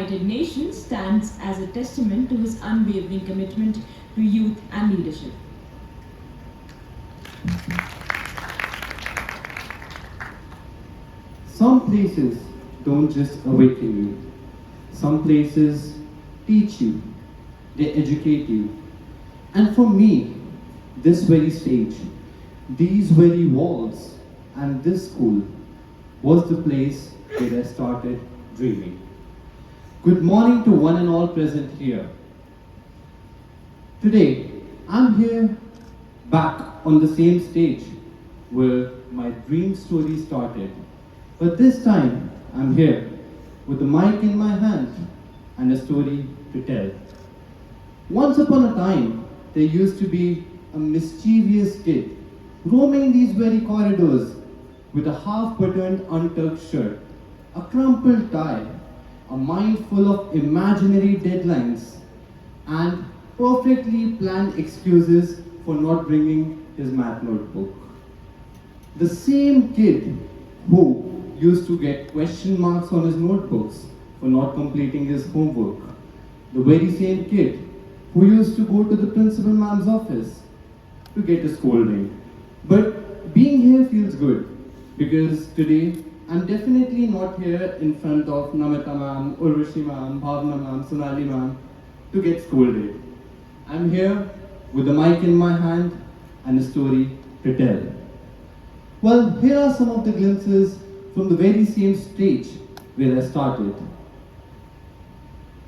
united nation stands as a testament to his unwavering commitment to youth and leadership. Some places don't just awaken you. Some places teach you. They educate you. And for me, this very stage, these very walls, and this school was the place where I started dreaming. Good morning to one and all present here. Today, I'm here back on the same stage where my dream story started. But this time, I'm here with a mic in my hand and a story to tell. Once upon a time, there used to be a mischievous kid roaming these very corridors with a half-buttoned untucked shirt, a crumpled tie, a mind full of imaginary deadlines, and perfectly planned excuses for not bringing his math notebook. The same kid who used to get question marks on his notebooks for not completing his homework. The very same kid who used to go to the principal ma'am's office to get a scolding. But being here feels good because today I'm definitely not here in front of Namita ma'am, Urvashi ma'am, Bhavna ma'am, Sonali ma'am to get scolded. I'm here with a mic in my hand and a story to tell. Well, here are some of the glimpses from the very same stage where I started.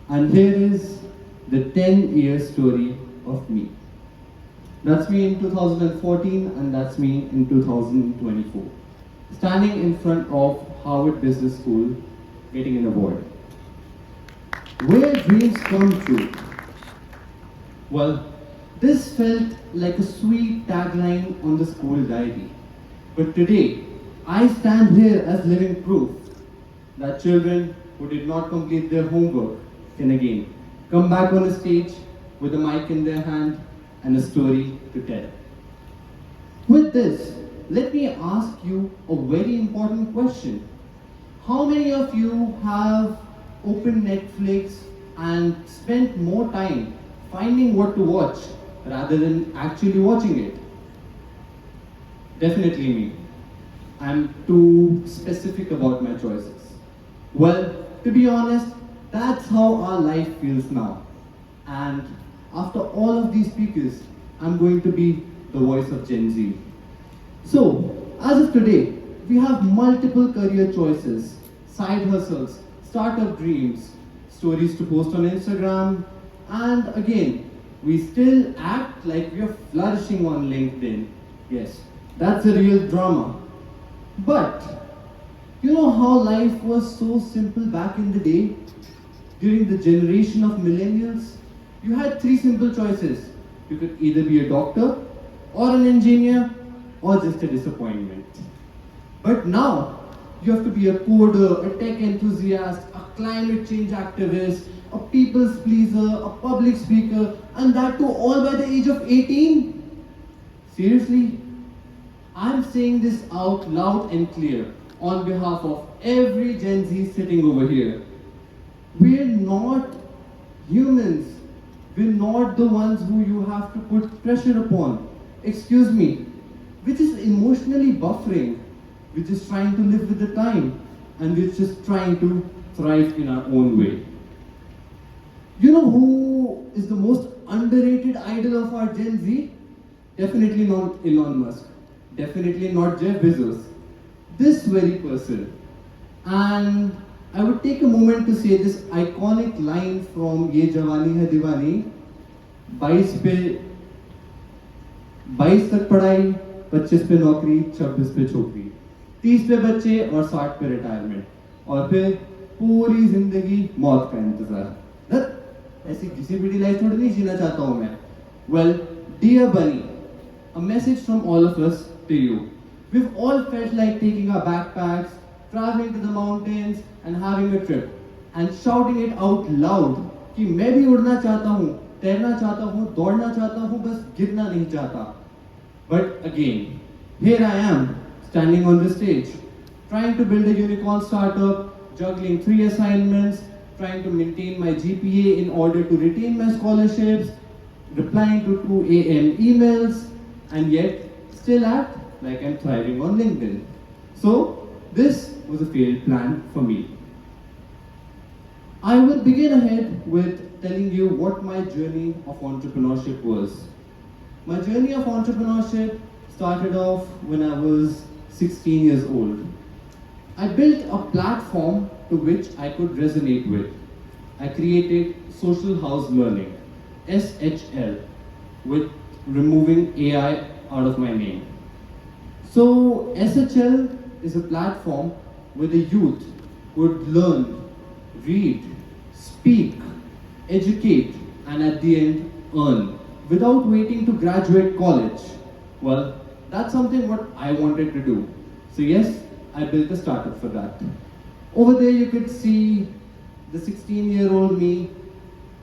And here is the 10-year story of me. That's me in 2014 and that's me in 2024. Standing in front of Harvard Business School, getting an award. Where dreams come true. Well, this felt like a sweet tagline on the school diary. But today, I stand here as living proof that children who did not complete their homework can again come back on a stage with a mic in their hand and a story to tell. With this, let me ask you a very important question. How many of you have opened Netflix and spent more time finding what to watch rather than actually watching it? Definitely me. I'm too specific about my choices. Well, to be honest, that's how our life feels now. And after all of these speakers, I'm going to be the voice of Gen Z. So, as of today, we have multiple career choices, side hustles, startup dreams, stories to post on Instagram, and again, we still act like we are flourishing on LinkedIn. Yes, that's a real drama. But, you know how life was so simple back in the day? During the generation of millennials, you had three simple choices. You could either be a doctor, or an engineer, or just a disappointment. But now, you have to be a coder, a tech enthusiast, a climate change activist, a people's pleaser, a public speaker, and that too all by the age of 18? Seriously? I'm saying this out loud and clear on behalf of every Gen Z sitting over here. We're not humans. We're not the ones who you have to put pressure upon. Excuse me. We're just emotionally buffering. We're just trying to live with the time. And we're just trying to thrive in our own way. You know who is the most underrated idol of our Gen Z? Definitely not Elon Musk. Definitely not Jeff Bezos. This very person. And I would take a moment to say this iconic line from Ye Jawani Hai Diwani, 22 तक पढ़ाई, 25 पे नौकरी, 26 पे छोकरी, 30 पे बच्चे और 60 पे रिटायरमेंट, और फिर पूरी जिंदगी मौत का इंतजार. ऐसी किसी भी लाइफ थोड़ी नहीं जीना चाहता हूँ मैं. Well, dear Bunny, a message from all of us to you. We've all felt like taking our backpacks, traveling to the mountains and having a trip and shouting it out loud कि मैं भी उड़ना चाहता हूँ, तैरना चाहता हूँ, दौड़ना चाहता हूँ, बस गिरना नहीं चाहता. But again, here I am standing on the stage, trying to build a unicorn startup, juggling 3 assignments, trying to maintain my GPA in order to retain my scholarships, replying to 2 a.m. emails, and yet still act like I'm thriving on LinkedIn. So, this was a failed plan for me. I will begin ahead with telling you what my journey of entrepreneurship was. My journey of entrepreneurship started off when I was 16 years old. I built a platform to which I could resonate with. I created social house learning, SHL, with removing AI out of my name. So SHL is a platform where the youth would learn, read, speak, educate, and at the end earn without waiting to graduate college. Well, that's something what I wanted to do. So yes, I built a startup for that. Over there you could see the 16-year-old me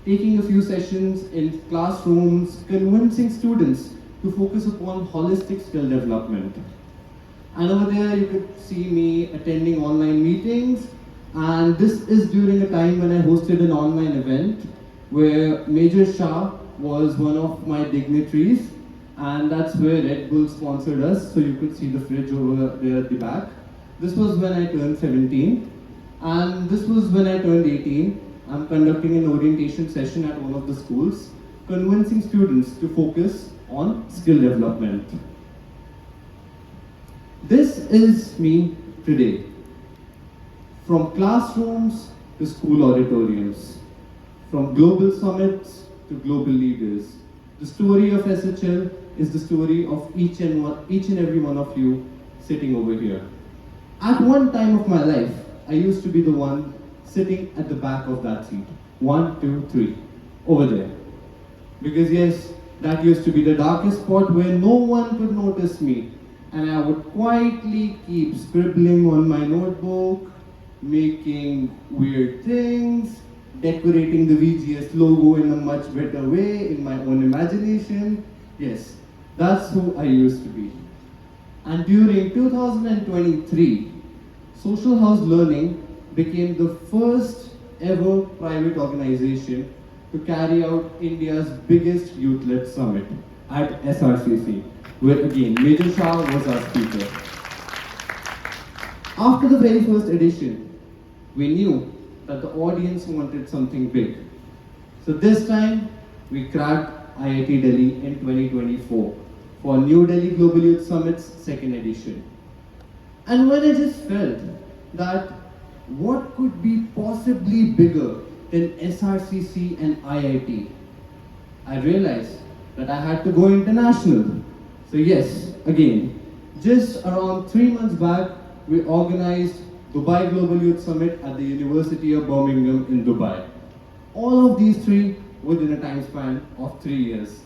taking a few sessions in classrooms, convincing students to focus upon holistic skill development. And over there you could see me attending online meetings, and this is during a time when I hosted an online event where Major Shah was one of my dignitaries, and that's where Red Bull sponsored us, so you could see the fridge over there at the back. This was when I turned 17, and this was when I turned 18. I'm conducting an orientation session at one of the schools, convincing students to focus on skill development. This is me today. From classrooms to school auditoriums, from global summits to global leaders. The story of SHL is the story of each and every one of you sitting over here. At one time of my life, I used to be the one sitting at the back of that seat. 1, 2, 3, over there. Because yes, that used to be the darkest spot where no one could notice me. And I would quietly keep scribbling on my notebook, making weird things, decorating the VGS logo in a much better way in my own imagination. Yes, that's who I used to be. And during 2023, Social House Learning became the first ever private organization to carry out India's biggest youth-led summit at SRCC, where again Major Shah was our speaker. After the very first edition, we knew that the audience wanted something big. So this time, we cracked IIT Delhi in 2024 for New Delhi Global Youth Summit's second edition. And when I just felt that what could be possibly bigger than SRCC and IIT, I realized that I had to go international. So yes, again, just around 3 months back, we organized Dubai Global Youth Summit at the University of Birmingham in Dubai. All of these three within a time span of 3 years.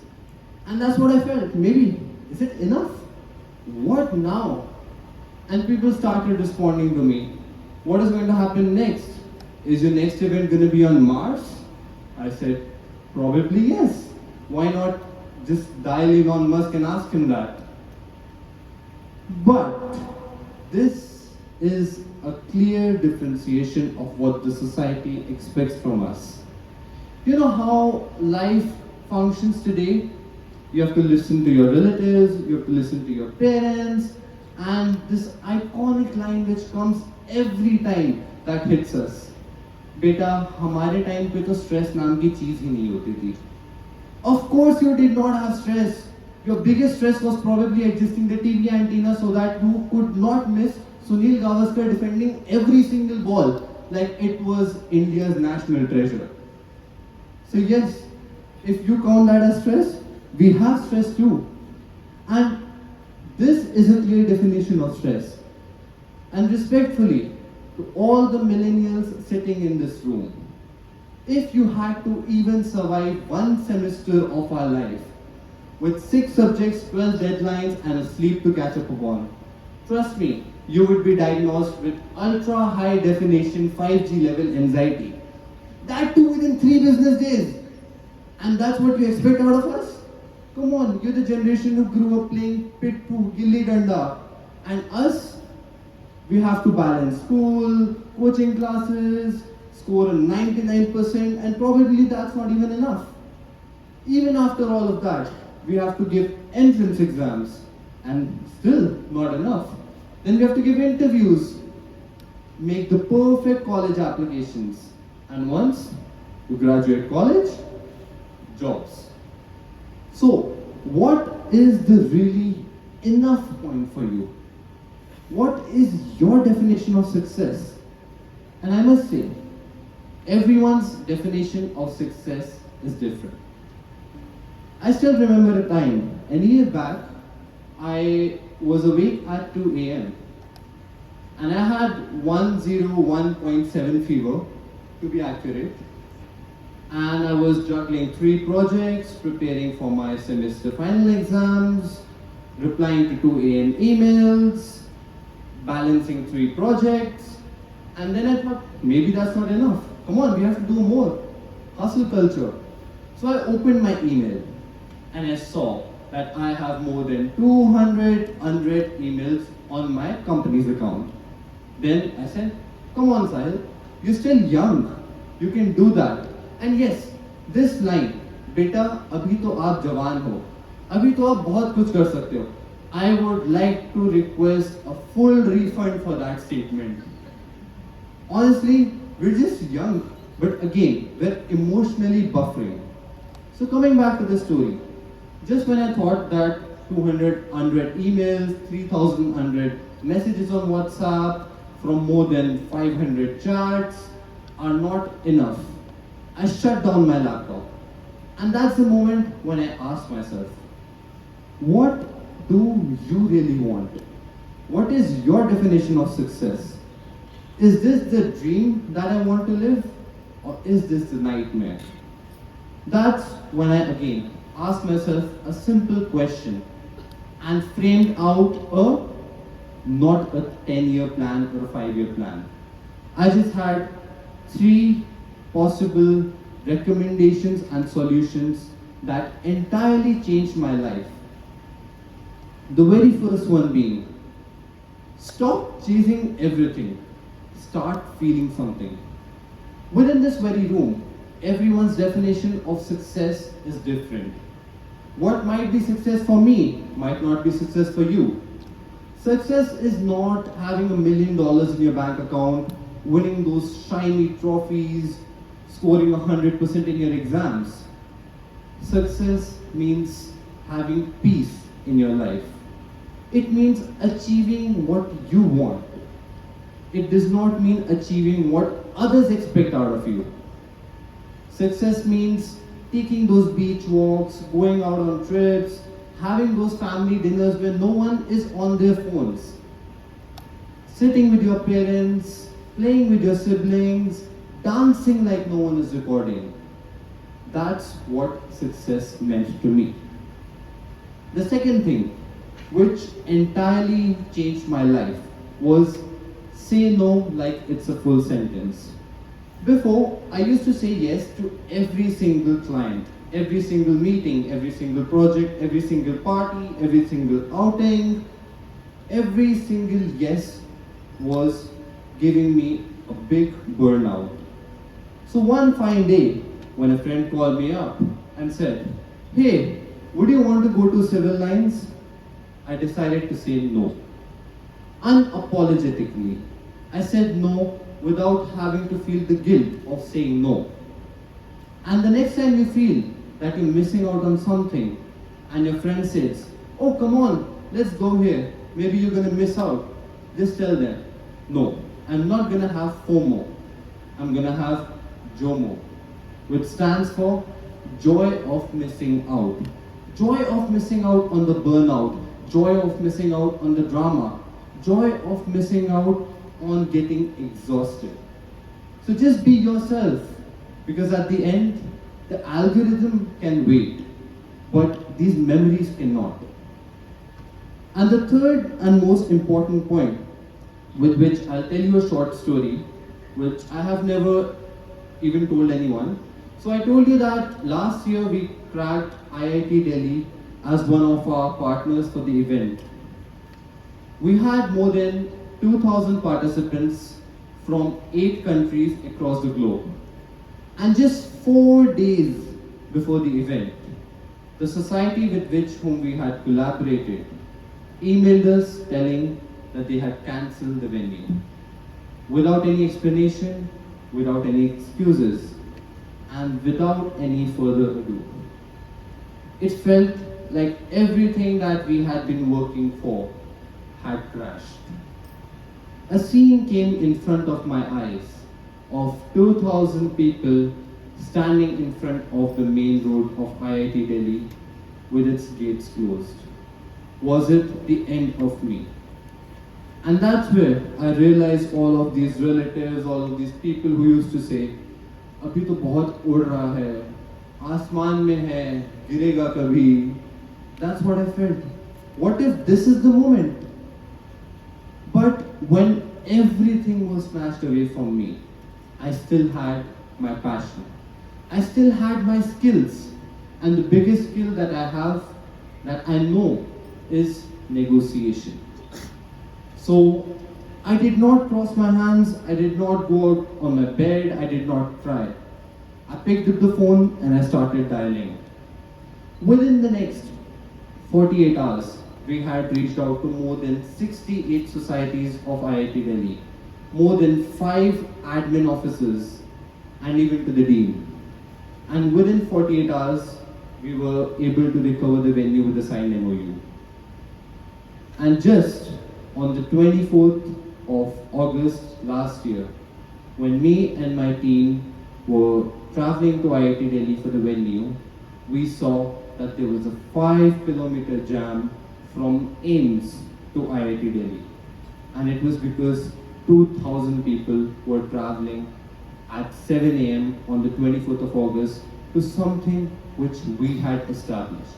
And that's what I felt. Maybe, is it enough? What now? And people started responding to me. What is going to happen next? Is your next event going to be on Mars? I said, probably yes. Why not just dial Elon Musk and ask him that? But this is a clear differentiation of what the society expects from us. You know how life functions today? You have to listen to your relatives, you have to listen to your parents, and this iconic line which comes every time that hits us. बेटा हमारे time पे तो stress नाम की चीज ही नहीं होती थी. Of course you did not have stress. Your biggest stress was probably adjusting the TV antenna so that you could not miss Sunil Gavaskar defending every single ball like it was India's national treasure. So yes, if you count that as stress, we have stress too. And this is a clear definition of stress. And respectfully, to all the millennials sitting in this room, if you had to even survive one semester of our life with 6 subjects, 12 deadlines and a sleep to catch up upon, trust me, you would be diagnosed with ultra high definition 5G level anxiety. That too within 3 business days. And that's what you expect out of us? Come on, you're the generation who grew up playing pittu, gilli danda. And us, we have to balance school, coaching classes, score a 99%, and probably that's not even enough. Even after all of that, we have to give entrance exams, and still not enough. Then we have to give interviews, make the perfect college applications, and once you graduate college, jobs. So, what is the really enough point for you? What is your definition of success? And I must say, everyone's definition of success is different. I still remember a time, a year back, I was awake at 2 a.m. and I had 101.7 fever, to be accurate. And I was juggling 3 projects, preparing for my semester final exams, replying to 2 a.m. emails, balancing 3 projects, and then I thought, maybe that's not enough. Come on, we have to do more. Hustle culture. So I opened my email and I saw that I have more than 200 unread emails on my company's account. Then I said, come on Sahil, you're still young. You can do that. And yes, this line, beta, abhi to aap jawan ho. Abhi to aap bahut kuch kar sakte ho. I would like to request a full refund for that statement. Honestly, we're just young, but again, we're emotionally buffering. So coming back to the story, just when I thought that 200 unread emails, 3,000 unread messages on WhatsApp from more than 500 chats are not enough, I shut down my laptop. And that's the moment when I asked myself, what do you really want? What is your definition of success? Is this the dream that I want to live? Or is this the nightmare? That's when I again asked myself a simple question and framed out not a 10-year plan or a 5-year plan. I just had 3 possible recommendations and solutions that entirely changed my life. The very first one being, stop chasing everything. Start feeling something. Within this very room, everyone's definition of success is different. What might be success for me might not be success for you. Success is not having $1 million in your bank account, winning those shiny trophies, scoring 100% in your exams. Success means having peace in your life. It means achieving what you want. It does not mean achieving what others expect out of you. Success means taking those beach walks, going out on trips, having those family dinners where no one is on their phones. Sitting with your parents, playing with your siblings, dancing like no one is recording. That's what success meant to me. The second thing, which entirely changed my life, was say no like it's a full sentence. Before, I used to say yes to every single client, every single meeting, every single project, every single party, every single outing. Every single yes was giving me a big burnout. So one fine day, when a friend called me up and said, hey, would you want to go to civil lines? I decided to say no. Unapologetically, I said no without having to feel the guilt of saying no. And the next time you feel that you're missing out on something and your friend says, oh come on, let's go here, maybe you're going to miss out, just tell them, no, I'm not going to have FOMO, I'm going to have JOMO, which stands for joy of missing out. Joy of missing out on the burnout, joy of missing out on the drama, joy of missing out on getting exhausted. So just be yourself, because at the end, the algorithm can wait, but these memories cannot. And the third and most important point, with which I'll tell you a short story, which I have never even told anyone. So I told you that last year we cracked IIT Delhi as one of our partners for the event. We had more than 2,000 participants from 8 countries across the globe. And just 4 days before the event, the society with whom we had collaborated emailed us telling that they had cancelled the venue. Without any explanation, without any excuses, and without any further ado. It felt like everything that we had been working for had crashed. A scene came in front of my eyes of 2,000 people standing in front of the main road of IIT Delhi with its gates closed. Was it the end of me? And that's where I realized all of these relatives, all of these people who used to say, अभी तो बहुत उड़ रहा है, आसमान में है, गिरेगा कभी. That's what I felt. What if this is the moment? But when everything was snatched away from me, I still had my passion. I still had my skills. And the biggest skill that I have, that I know, is negotiation. So I did not cross my hands, I did not go out on my bed, I did not cry. I picked up the phone and I started dialing. Within the next 48 hours, we had reached out to more than 68 societies of IIT Delhi, more than 5 admin offices, and even to the dean. And within 48 hours, we were able to recover the venue with a signed MOU. And just on the 24th of August last year, when me and my team were traveling to IIT Delhi for the venue, we saw that there was a 5-kilometer jam from AIMS to IIT Delhi. And it was because 2,000 people were traveling at 7 a.m. on the 24th of August to something which we had established.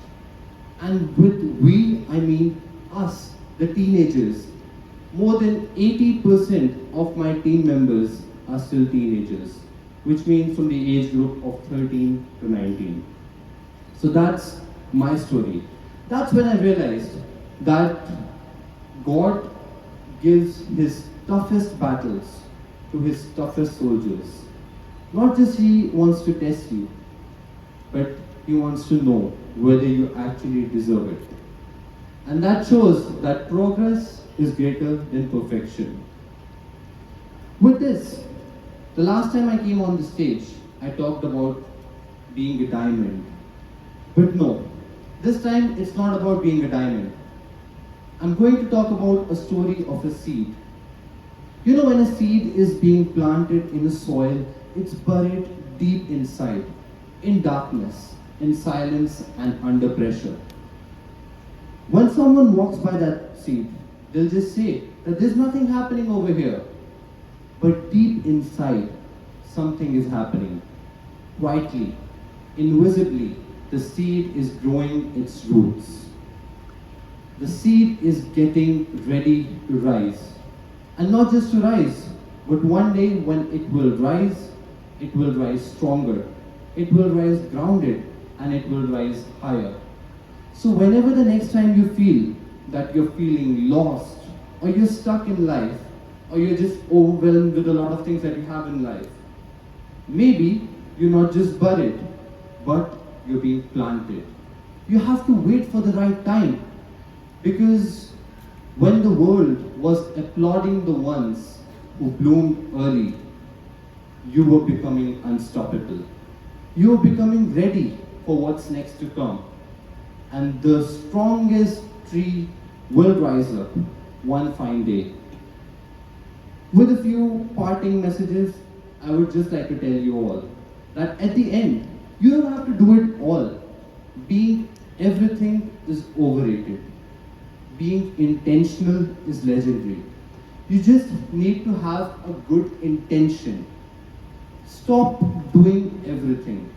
And with we, I mean us, the teenagers. More than 80% of my team members are still teenagers, which means from the age group of 13 to 19. So that's my story. That's when I realized that God gives his toughest battles to his toughest soldiers. Not just he wants to test you, but he wants to know whether you actually deserve it. And that shows that progress is greater than perfection. With this, the last time I came on the stage, I talked about being a diamond. But no, this time it's not about being a diamond. I'm going to talk about a story of a seed. You know, when a seed is being planted in the soil, it's buried deep inside, in darkness, in silence, and under pressure. When someone walks by that seed, they'll just say that there's nothing happening over here. But deep inside, something is happening. Quietly, invisibly, the seed is growing its roots. The seed is getting ready to rise. And not just to rise, but one day when it will rise stronger. It will rise grounded, and it will rise higher. So whenever the next time you feel that you're feeling lost, or you're stuck in life, or you're just overwhelmed with a lot of things that you have in life, maybe you're not just buried, but you're being planted. You have to wait for the right time, because when the world was applauding the ones who bloomed early, you were becoming unstoppable. You were becoming ready for what's next to come. And the strongest tree will rise up one fine day. With a few parting messages, I would just like to tell you all that at the end, you don't have to do it all. Being everything is overrated. Being intentional is legendary. You just need to have a good intention. Stop doing everything.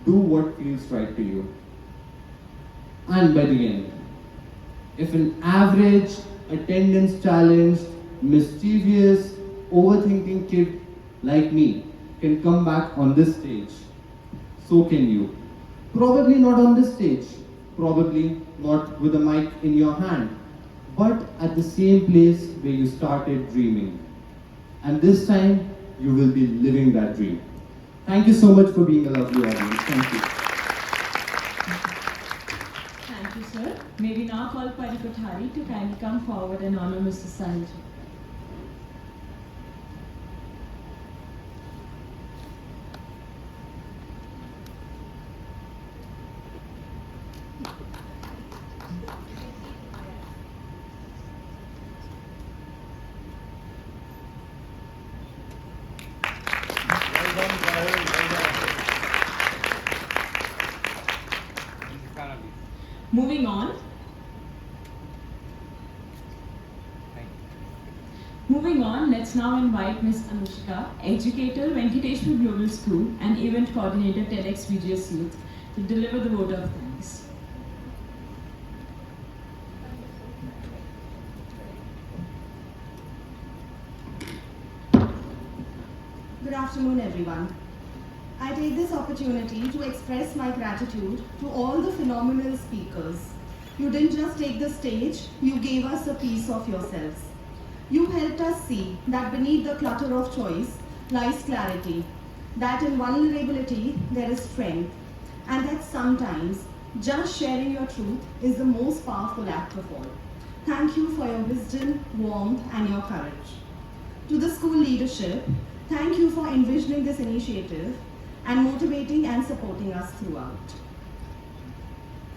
Do what feels right to you. And by the end, if an average, attendance challenged, mischievous, overthinking kid like me can come back on this stage, so can you. Probably not on this stage, probably not with a mic in your hand, but at the same place where you started dreaming. And this time, you will be living that dream. Thank you so much for being a lovely audience. Thank you. Thank you, sir. May we now call Pari Kothari to kindly come forward and honor Mr. Sahil. Moving on. Moving on, let's now invite Ms. Anushka, educator, Venkateshwar Global School and event coordinator, TEDxVGS Youth, to deliver the vote of thanks. Good afternoon, everyone. I take this opportunity to express my gratitude to all the phenomenal speakers. You didn't just take the stage, you gave us a piece of yourselves. You helped us see that beneath the clutter of choice lies clarity, that in vulnerability there is strength, and that sometimes just sharing your truth is the most powerful act of all. Thank you for your wisdom, warmth, and your courage. To the school leadership, thank you for envisioning this initiative and motivating and supporting us throughout.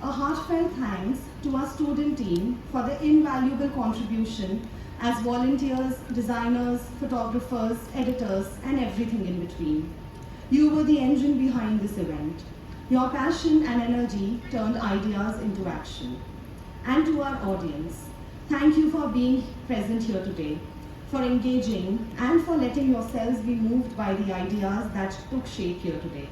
A heartfelt thanks to our student team for their invaluable contribution as volunteers, designers, photographers, editors, and everything in between. You were the engine behind this event. Your passion and energy turned ideas into action. And to our audience, thank you for being present here today, for engaging, and for letting yourselves be moved by the ideas that took shape here today.